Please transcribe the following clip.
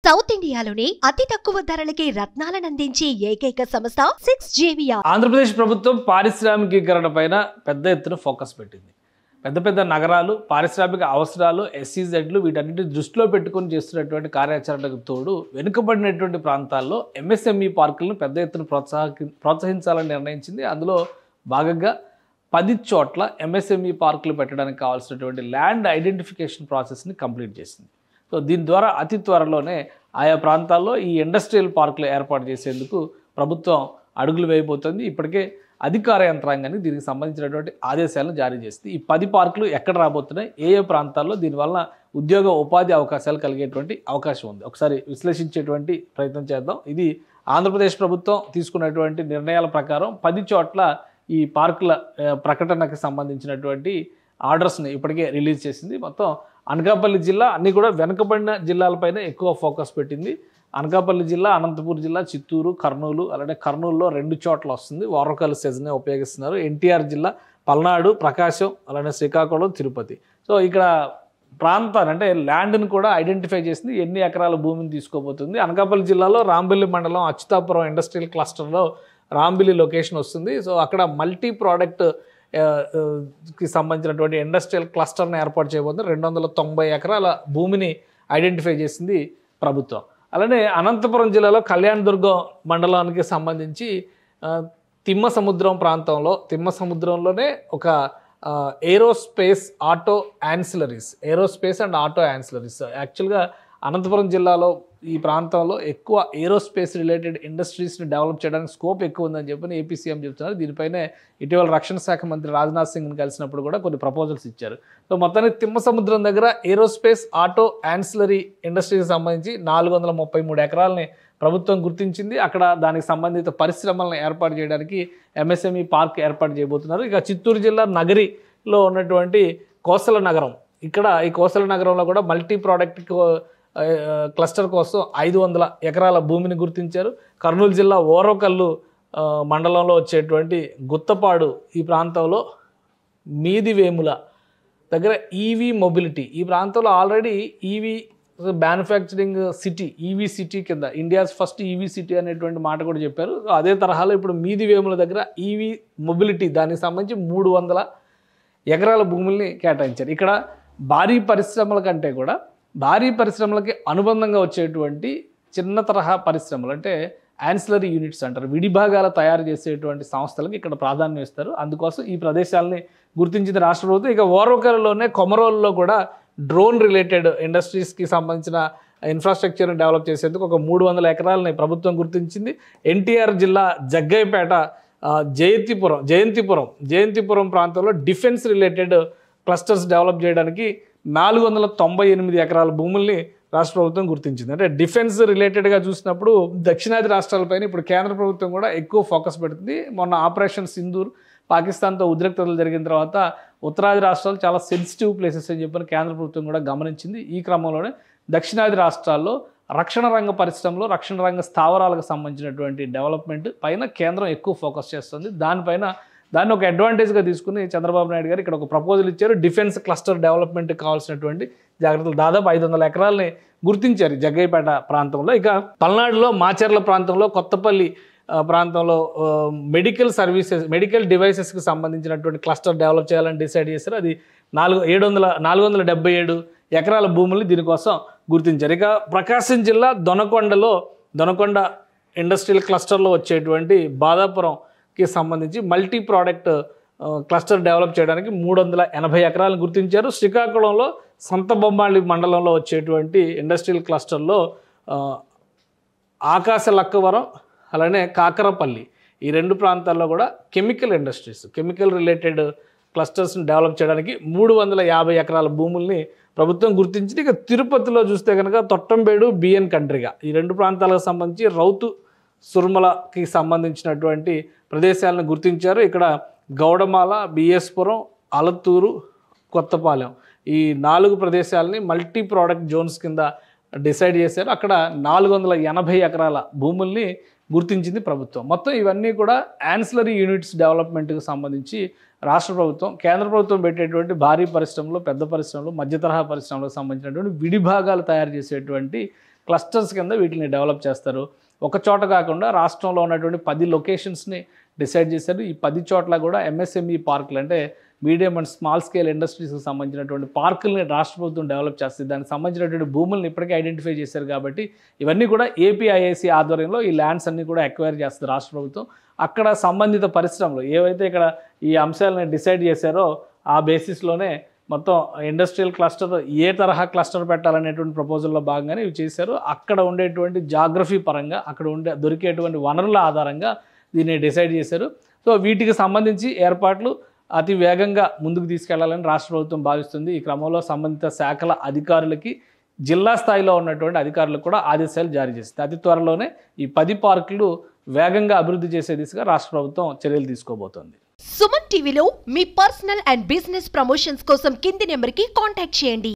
South ఇండియాలోనే అతి తక్కువ ధరలకి రత్నాలనందించే ఏకైక సంస్థ 6JVR. ఆంధ్రప్రదేశ్ ప్రభుత్వం పారిశ్రామికీకరణ పైన పెద్ద ఎత్తున ఫోకస్ పెట్టింది. పెద్ద పెద్ద నగరాలు, పారిశ్రామిక అవసరాలు, ఎస్సీజెడ్లు వీటన్నిటి దృష్టిలో పెట్టుకొని చేస్తున్నటువంటి కార్యాచరణకు తోడు వెనుకబడినటువంటి ప్రాంతాల్లో ఎంఎస్ఎంఈ పార్కులను పెద్ద ఎత్తున ప్రోత్సహించాలని నిర్ణయించింది. అందులో భాగంగా 10 చోట్ల ఎంఎస్ఎంఈ పార్కులు పెట్టడానికి కావాల్సినటువంటి ల్యాండ్ ఐడెంటిఫికేషన్ ప్రాసెస్ని కంప్లీట్ చేసింది. సో దీని ద్వారా అతి త్వరలోనే ఆయా ప్రాంతాల్లో ఈ ఇండస్ట్రియల్ పార్కులు ఏర్పాటు చేసేందుకు ప్రభుత్వం అడుగులు వేయబోతోంది. ఇప్పటికే అధికార యంత్రాంగాన్ని దీనికి సంబంధించినటువంటి ఆదేశాలను జారీ చేస్తుంది. ఈ 10 పార్కులు ఎక్కడ రాబోతున్నాయి, ఏ ప్రాంతాల్లో దీనివల్ల ఉద్యోగ ఉపాధి అవకాశాలు కలిగేటువంటి అవకాశం ఉంది, ఒకసారి విశ్లేషించేటువంటి ప్రయత్నం చేద్దాం. ఇది ఆంధ్రప్రదేశ్ ప్రభుత్వం తీసుకున్నటువంటి నిర్ణయాల ప్రకారం 10 చోట్ల ఈ పార్కుల ప్రకటనకు సంబంధించినటువంటి ఆర్డర్స్ని ఇప్పటికే రిలీజ్ చేసింది. మొత్తం అనకాపల్లి జిల్లా అన్నీ కూడా వెనుకబడిన జిల్లాలపైన ఎక్కువ ఫోకస్ పెట్టింది. అనకాపల్లి జిల్లా, అనంతపూర్ జిల్లా, చిత్తూరు, కర్నూలు, అలానే కర్నూలులో 2 చోట్ల వస్తుంది. వారకల్ సెజ్నే ఉపయోగిస్తున్నారు. ఎన్టీఆర్ జిల్లా, పల్నాడు, ప్రకాశం, అలానే శ్రీకాకుళం, తిరుపతి. సో ఇక్కడ ప్రాంతాన్ని అంటే ల్యాండ్ని కూడా ఐడెంటిఫై చేసింది, ఎన్ని ఎకరాల భూమిని తీసుకోబోతుంది. అనకాపల్లి జిల్లాలో రాంబిల్లి మండలం అచ్యుతాపురం ఇండస్ట్రియల్ క్లస్టర్లో రాంబిల్లి లొకేషన్ వస్తుంది. సో అక్కడ మల్టీ ప్రోడక్ట్ కి సంబంధించినటువంటి ఇండస్ట్రియల్ క్లస్టర్ని ఏర్పాటు చేయబోతుంది. 290 ఎకరాల భూమిని ఐడెంటిఫై చేసింది ప్రభుత్వం. అలానే అనంతపురం జిల్లాలో కళ్యాణదుర్గం మండలానికి సంబంధించి తిమ్మసముద్రం ప్రాంతంలో, తిమ్మసముద్రంలోనే ఒక ఏరోస్పేస్ అండ్ ఆటో యాన్సిలరీస్ యాక్చువల్గా అనంతపురం జిల్లాలో ఈ ప్రాంతంలో ఎక్కువ ఏరోస్పేస్ రిలేటెడ్ ఇండస్ట్రీస్ని డెవలప్ చేయడానికి స్కోప్ ఎక్కువ ఉందని చెప్పి ఏపీ సీఎం చెప్తున్నారు. దీనిపైనే ఇటీవల రక్షణ శాఖ మంత్రి రాజ్నాథ్ సింగ్ని కలిసినప్పుడు కూడా కొన్ని ప్రపోజల్స్ ఇచ్చారు. సో మొత్తానికి తిమ్మసముద్రం దగ్గర ఏరోస్పేస్ ఆటో యాన్సిలరీ ఇండస్ట్రీకి సంబంధించి 433 ఎకరాలని ప్రభుత్వం గుర్తించింది. అక్కడ దానికి సంబంధిత పరిశ్రమలను ఏర్పాటు చేయడానికి ఎంఎస్ఎంఈ పార్క్ ఏర్పాటు చేయబోతున్నారు. ఇక చిత్తూరు జిల్లా నగరిలో ఉన్నటువంటి కోసల నగరం, ఇక్కడ ఈ కోసల నగరంలో కూడా మల్టీ ప్రోడక్ట్ క్లస్టర్ కోసం 500 ఎకరాల భూమిని గుర్తించారు. కర్నూలు జిల్లా ఓరకల్లు మండలంలో వచ్చేటువంటి గుత్తపాడు ఈ ప్రాంతంలో మీదివేముల దగ్గర ఈవీ మొబిలిటీ, ఈ ప్రాంతంలో already EV manufacturing city, EV city కింద ఇండియాస్ ఫస్ట్ ఈవీ సిటీ అనేటువంటి మాట కూడా చెప్పారు. అదే తరహాలో ఇప్పుడు మీదివేముల దగ్గర ఈవీ మొబిలిటీ, దానికి సంబంధించి 300 ఎకరాల భూముల్ని కేటాయించారు. ఇక్కడ భారీ పరిశ్రమల కంటే కూడా భారీ పరిశ్రమలకి అనుబంధంగా వచ్చేటువంటి చిన్న తరహా పరిశ్రమలు అంటే యాన్సిలరీ యూనిట్స్ అంటారు, విడిభాగాలు తయారు చేసేటువంటి సంస్థలకు ఇక్కడ ప్రాధాన్యం ఇస్తారు. అందుకోసం ఈ ప్రదేశాలని గుర్తించింది రాష్ట్ర ప్రభుత్వం. ఇక ఓరకల్లోనే కొమరోల్లో కూడా డ్రోన్ రిలేటెడ్ ఇండస్ట్రీస్కి సంబంధించిన ఇన్ఫ్రాస్ట్రక్చర్ని డెవలప్ చేసేందుకు ఒక 300 ఎకరాలని ప్రభుత్వం గుర్తించింది. ఎన్టీఆర్ జిల్లా జగ్గయ్యపేట జయంతిపురం ప్రాంతంలో డిఫెన్స్ రిలేటెడ్ క్లస్టర్స్ డెవలప్ చేయడానికి 498 ఎకరాల భూముల్ని రాష్ట్ర ప్రభుత్వం గుర్తించింది. అంటే డిఫెన్స్ రిలేటెడ్గా చూసినప్పుడు దక్షిణాది రాష్ట్రాలపైన ఇప్పుడు కేంద్ర ప్రభుత్వం కూడా ఎక్కువ ఫోకస్ పెడుతుంది. మొన్న ఆపరేషన్ సింధూర్ పాకిస్తాన్తో ఉద్రిక్తతలు జరిగిన తర్వాత ఉత్తరాది రాష్ట్రాలు చాలా సెన్సిటివ్ ప్లేసెస్ అని చెప్పిన కేంద్ర ప్రభుత్వం కూడా గమనించింది. ఈ క్రమంలోనే దక్షిణాది రాష్ట్రాల్లో రక్షణ రంగ పరిశ్రమలో, రక్షణ రంగ స్థావరాలకు సంబంధించినటువంటి డెవలప్మెంట్ పైన కేంద్రం ఎక్కువ ఫోకస్ చేస్తుంది. దాన్ని ఒక అడ్వాంటేజ్గా తీసుకుని చంద్రబాబు నాయుడు గారు ఇక్కడ ఒక ప్రపోజల్ ఇచ్చారు. డిఫెన్స్ క్లస్టర్ డెవలప్మెంట్కి కావాల్సినటువంటి జాగ్రత్తలు దాదాపు 500 ఎకరాలని గుర్తించారు జగ్గయ్యపేట ప్రాంతంలో. ఇక పల్నాడులో మాచర్ల ప్రాంతంలో, కొత్తపల్లి ప్రాంతంలో మెడికల్ డివైసెస్కి సంబంధించినటువంటి క్లస్టర్ డెవలప్ చేయాలని డిసైడ్ చేశారు. అది 477 ఎకరాల భూముల్ని దీనికోసం గుర్తించారు. ఇక ప్రకాశం జిల్లా దొనకొండ ఇండస్ట్రియల్ క్లస్టర్లో వచ్చేటువంటి బాదాపురంకి సంబంధించి మల్టీ ప్రోడక్ట్ క్లస్టర్ డెవలప్ చేయడానికి 380 ఎకరాలను గుర్తించారు. శ్రీకాకుళంలో సంతబొమ్మాళి మండలంలో వచ్చేటువంటి ఇండస్ట్రియల్ క్లస్టర్లో ఆకాశ లక్కవరం, అలానే కాకరపల్లి, ఈ 2 ప్రాంతాల్లో కూడా కెమికల్ రిలేటెడ్ క్లస్టర్స్ని డెవలప్ చేయడానికి 350 ఎకరాల భూముల్ని ప్రభుత్వం గుర్తించింది. ఇక తిరుపతిలో చూస్తే కనుక తొట్టంబేడు, బిఎన్ కండ్రిగా, ఈ 2 ప్రాంతాలకు సంబంధించి రౌతు సుర్మలకి సంబంధించినటువంటి ప్రదేశాలను గుర్తించారు. ఇక్కడ గౌడమాల, బిఎస్పురం, అలత్తూరు, కొత్తపాలెం, ఈ 4 ప్రదేశాలని మల్టీ ప్రోడక్ట్ జోన్స్ కింద డిసైడ్ చేశారు. అక్కడ 480 ఎకరాల భూముల్ని గుర్తించింది ప్రభుత్వం. మొత్తం ఇవన్నీ కూడా యాన్సిలరీ యూనిట్స్ డెవలప్మెంట్కి సంబంధించి రాష్ట్ర ప్రభుత్వం, కేంద్ర ప్రభుత్వం పెట్టేటువంటి భారీ పరిశ్రమలు, పెద్ద పరిశ్రమలు, మధ్య తరహా పరిశ్రమలకు సంబంధించినటువంటి విడిభాగాలు తయారు చేసేటువంటి క్లస్టర్స్ కింద వీటిని డెవలప్ చేస్తారు. ఒక చోట కాకుండా రాష్ట్రంలో ఉన్నటువంటి 10 లొకేషన్స్ని డిసైడ్ చేశారు. ఈ 10 చోట్ల కూడా ఎంఎస్ఎంఈ పార్కులు అంటే మీడియం అండ్ స్మాల్ స్కేల్ ఇండస్ట్రీస్కి సంబంధించినటువంటి పార్కుల్ని రాష్ట్ర ప్రభుత్వం డెవలప్ చేస్తుంది. దానికి సంబంధించినటువంటి భూములను ఇప్పటికే ఐడెంటిఫై చేశారు కాబట్టి ఇవన్నీ కూడా ఏపీఐఐసి ఆధ్వర్యంలో ఈ ల్యాండ్స్ అన్నీ కూడా ఎక్వైర్ చేస్తుంది రాష్ట్ర ప్రభుత్వం. అక్కడ సంబంధిత పరిశ్రమలు ఏవైతే ఇక్కడ ఈ అంశాలను డిసైడ్ చేశారో ఆ బేసిస్లోనే మొత్తం ఇండస్ట్రియల్ క్లస్టర్ ఏ తరహా క్లస్టర్ పెట్టాలనేటువంటి ప్రపోజల్లో భాగంగానే ఇవి చేశారు. అక్కడ ఉండేటువంటి జాగ్రఫీ పరంగా అక్కడ దొరికేటువంటి వనరుల ఆధారంగా దీన్ని డిసైడ్ చేశారు. సో వీటికి సంబంధించి ఏర్పాట్లు అతి వేగంగా ముందుకు తీసుకెళ్లాలని రాష్ట్ర ప్రభుత్వం భావిస్తుంది. ఈ క్రమంలో సంబంధిత శాఖల అధికారులకి జిల్లా స్థాయిలో ఉన్నటువంటి అధికారులకు కూడా ఆదేశాలు జారీ చేస్తుంది. అతి త్వరలోనే ఈ 10 పార్కులు వేగంగా అభివృద్ధి చేసే దిశగా రాష్ట్ర ప్రభుత్వం చర్యలు తీసుకోబోతోంది. సుమన్ టీవీలో మీ పర్సనల్ అండ్ బిజినెస్ ప్రమోషన్స్ కోసం కింది నెంబర్కి కాంటాక్ట్ చేయండి.